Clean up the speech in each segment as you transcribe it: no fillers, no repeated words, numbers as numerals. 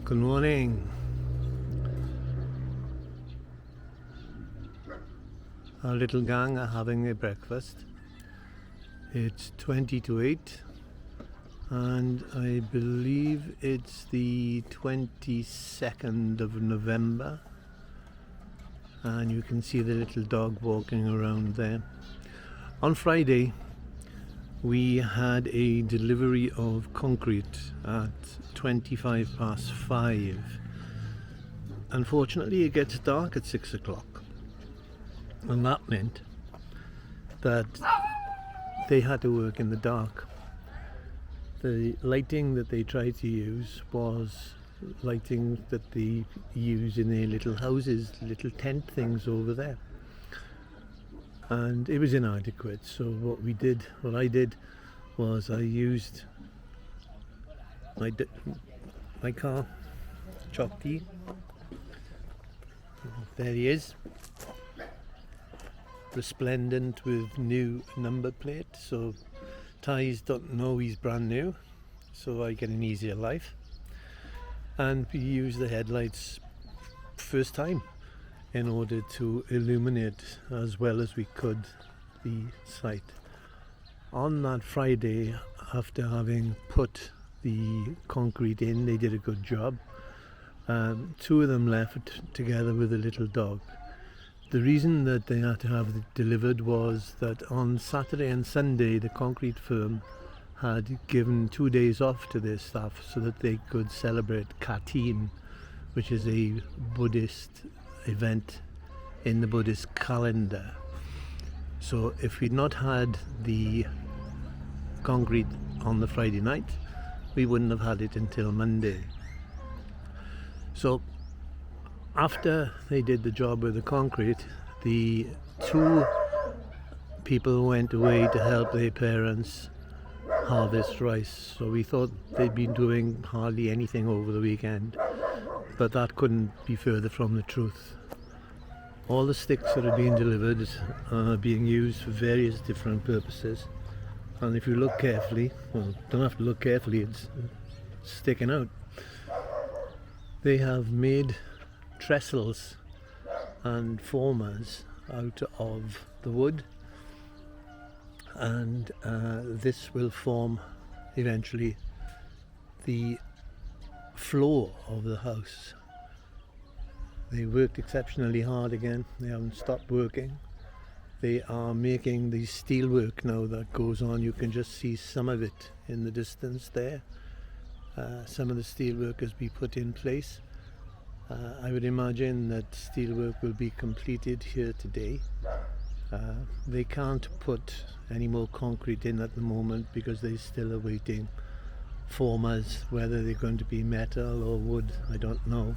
Good morning. Our little gang are having a breakfast. It's 20 to 8 and I believe it's the 22nd of November, and you can see the little dog walking around there. On Friday we had a delivery of concrete at 5:25. Unfortunately it gets dark at 6 o'clock, and that meant that they had to work in the dark. The lighting that they tried to use was lighting that they use in their little houses, little tent things over there, and it was inadequate. So what I did was I used my car, Chockty. There he is, resplendent with new number plate, so Thais don't know he's brand new, so I get an easier life. And we use the headlights first time in order to illuminate as well as we could the site. On that Friday, after having put the concrete in, they did a good job. Two of them left together with a little dog. The reason that they had to have it delivered was that on Saturday and Sunday the concrete firm had given 2 days off to their staff so that they could celebrate Katin, which is a Buddhist event in the Buddhist calendar. So if we'd not had the concrete on the Friday night, we wouldn't have had it until Monday. So after they did the job with the concrete, the two people went away to help their parents harvest rice. So we thought they'd been doing hardly anything over the weekend, but that couldn't be further from the truth. All the sticks that are being delivered are being used for various different purposes, and if you look carefully, well, don't have to look carefully, it's sticking out. They have made trestles and formers out of the wood, and this will form eventually the floor of the house. They worked exceptionally hard again. They haven't stopped working. They are making the steel work now that goes on. You can just see some of it in the distance there. Some of the steel work has been put in place. I would imagine that steel work will be completed here today. They can't put any more concrete in at the moment because they're still awaiting formers, whether they're going to be metal or wood, I don't know.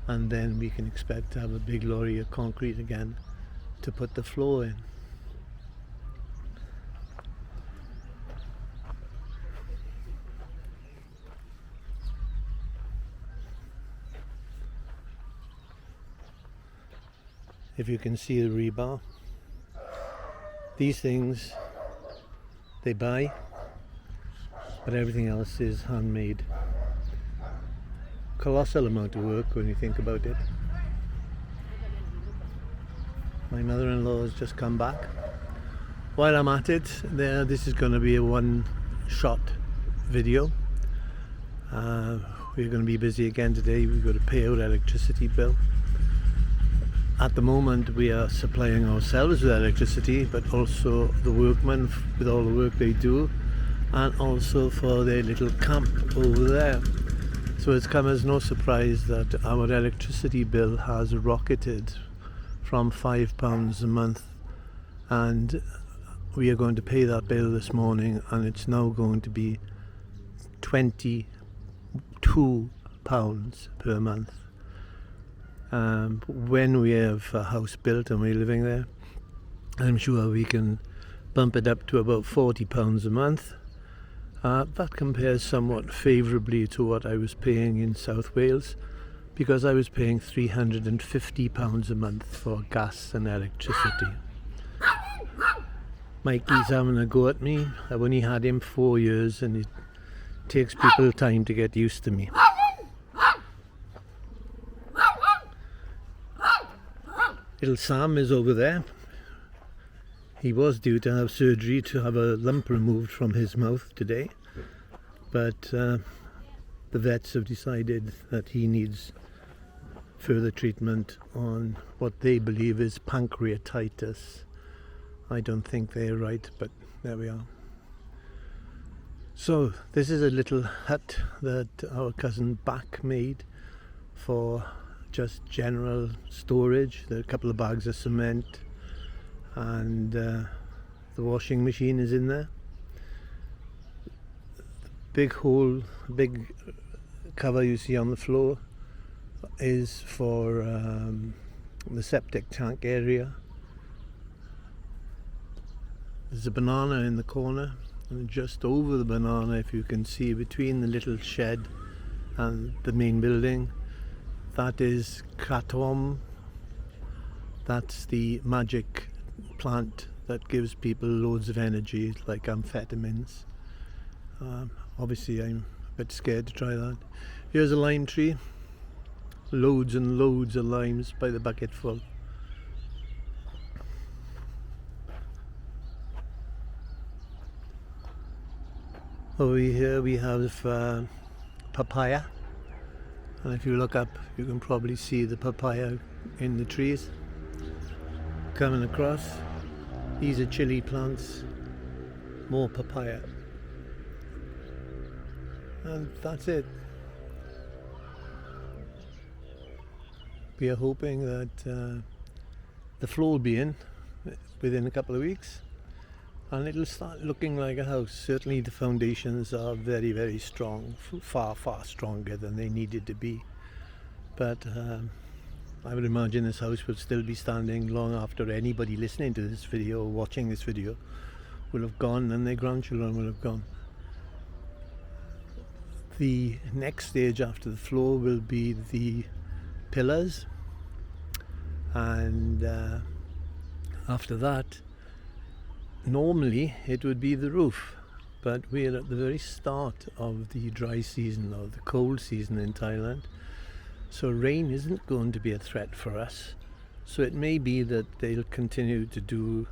And then we can expect to have a big lorry of concrete again to put the floor in. If you can see the rebar, these things they buy, but everything else is handmade. Colossal amount of work when you think about it. My mother-in-law has just come back. While I'm at it, this is going to be a one-shot video. We're going to be busy again today. We've got to pay our electricity bill. At the moment we are supplying ourselves with electricity, but also the workmen with all the work they do, and also for their little camp over there. So it's come as no surprise that our electricity bill has rocketed from £5 a month, and we are going to pay that bill this morning, and it's now going to be £22 per month. When we have a house built and we're living there, I'm sure we can bump it up to about £40 a month. That compares somewhat favourably to what I was paying in South Wales, because I was paying £350 a month for gas and electricity. Mikey's having a go at me. I've only had him 4 years and it takes people time to get used to me. Little Sam is over there. He was due to have surgery to have a lump removed from his mouth today, but the vets have decided that he needs further treatment on what they believe is pancreatitis. I don't think they're right, but there we are. So this is a little hut that our cousin Back made for just general storage. There are a couple of bags of cement, and the washing machine is in there. Big hole, big cover you see on the floor is for the septic tank area. There's a banana in the corner, and just over the banana, if you can see, between the little shed and the main building, that is kratom. That's the magic plant that gives people loads of energy, like amphetamines. Obviously I'm a bit scared to try that. Here's a lime tree. Loads and loads of limes by the bucketful. Over here we have papaya, and if you look up you can probably see the papaya in the trees coming across. These are chili plants, more papaya, and that's it. We are hoping that the floor will be in within a couple of weeks, and it'll start looking like a house. Certainly the foundations are very, very strong, far, far stronger than they needed to be. But I would imagine this house will still be standing long after anybody listening to this video or watching this video will have gone, and their grandchildren will have gone. The next stage after the floor will be the pillars, and after that normally it would be the roof, but we're at the very start of the dry season, or the cold season in Thailand, so rain isn't going to be a threat for us. So it may be that they'll continue to do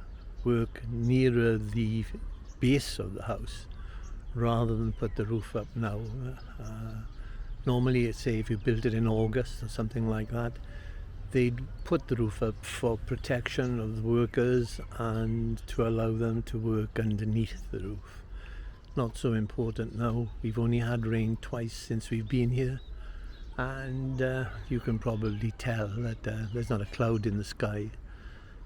work nearer the base of the house rather than put the roof up now. Normally, say if you built it in August or something like that, they'd put the roof up for protection of the workers and to allow them to work underneath the roof. Not so important now. We've only had rain twice since we've been here, and you can probably tell that there's not a cloud in the sky.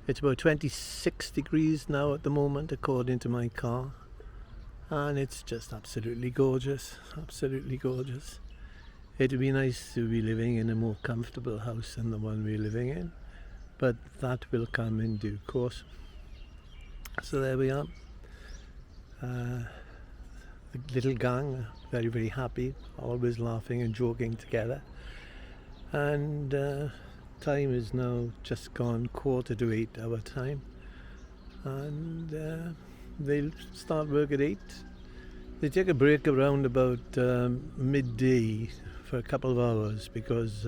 It's about 26 degrees now at the moment, according to my car, and it's just absolutely gorgeous, absolutely gorgeous. It would be nice to be living in a more comfortable house than the one we're living in, but that will come in due course. So there we are. The little gang, very, very happy, always laughing and joking together. And time is now just gone 7:45 our time, and they'll start work at 8. They take a break around about midday for a couple of hours, because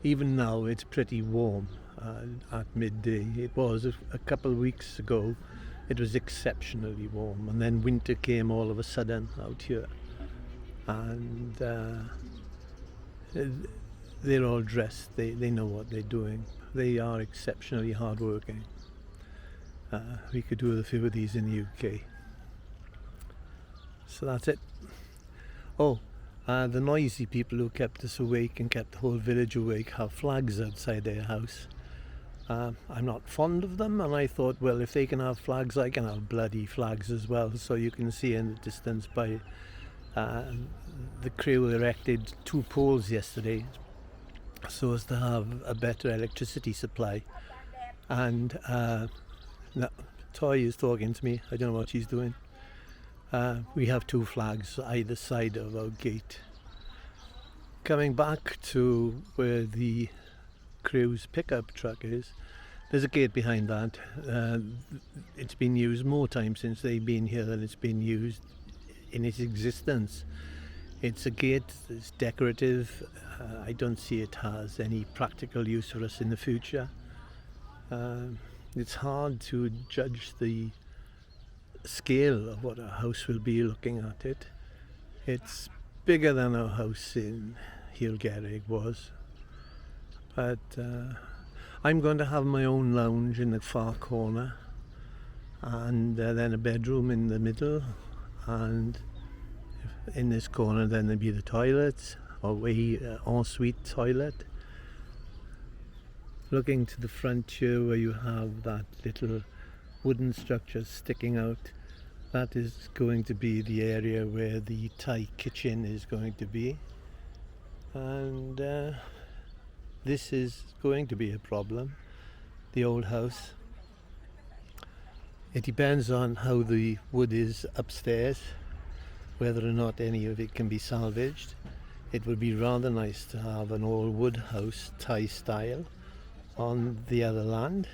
even now it's pretty warm at midday. It was a couple of weeks ago, it was exceptionally warm, and then winter came all of a sudden out here, and they're all dressed, they know what they're doing. They are exceptionally hard working. We could do with a few of these in the UK. So that's it. The noisy people who kept us awake and kept the whole village awake have flags outside their house. I'm not fond of them, and I thought, well, if they can have flags, I can have bloody flags as well. So you can see in the distance by the crew erected 2 poles yesterday so as to have a better electricity supply. And Toy is talking to me, I don't know what she's doing. We have 2 flags either side of our gate. Coming back to where the crew's pickup truck is, there's a gate behind that. It's been used more times since they've been here than it's been used in its existence. It's a gate that's decorative. I don't see it has any practical use for us in the future. It's hard to judge the scale of what a house will be looking at it. It's bigger than our house in Hilgerig was, but I'm going to have my own lounge in the far corner, and then a bedroom in the middle, and in this corner then there'll be the toilet, or ensuite toilet. Looking to the front here where you have that little wooden structure sticking out, that is going to be the area where the Thai kitchen is going to be, and this is going to be a problem, the old house. It depends on how the wood is upstairs, whether or not any of it can be salvaged. It would be rather nice to have an old wood house, Thai style, on the other land,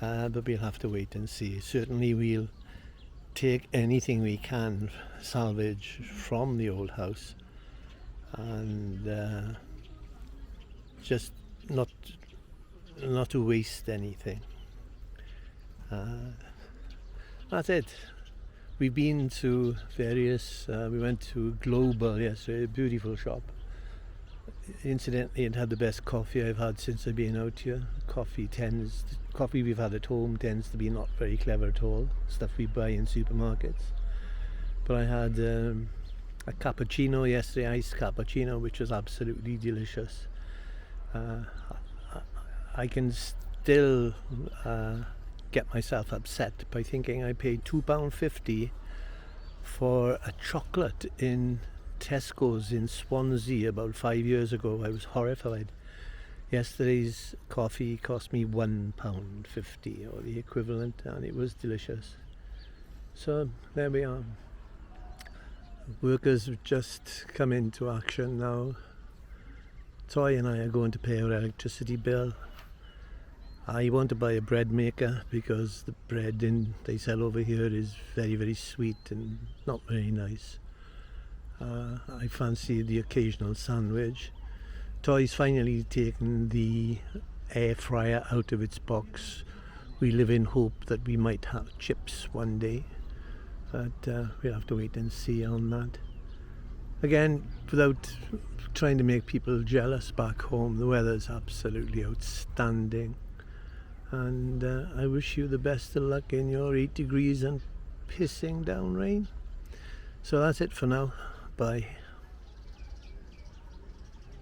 but we'll have to wait and see. Certainly we'll take anything we can salvage from the old house, and just not to waste anything. That's it. We've been to various, we went to Global yesterday, a beautiful shop. Incidentally, it had the best coffee I've had since I've been out here. Coffee we've had at home tends to be not very clever at all, stuff we buy in supermarkets. But I had a cappuccino yesterday, iced cappuccino, which was absolutely delicious. I can still get myself upset by thinking I paid £2.50 for a chocolate in Tesco's in Swansea about 5 years ago. I was horrified. Yesterday's coffee cost me £1.50 or the equivalent, and it was delicious. So there we are. Workers have just come into action now. Toy and I are going to pay our electricity bill. I want to buy a bread maker because the bread they sell over here is very, very sweet and not very nice. I fancy the occasional sandwich. Toy's finally taken the air fryer out of its box. We live in hope that we might have chips one day, but we'll have to wait and see on that. Again, without trying to make people jealous back home, the weather's absolutely outstanding, and I wish you the best of luck in your 8 degrees and pissing down rain. So that's it for now. Bye.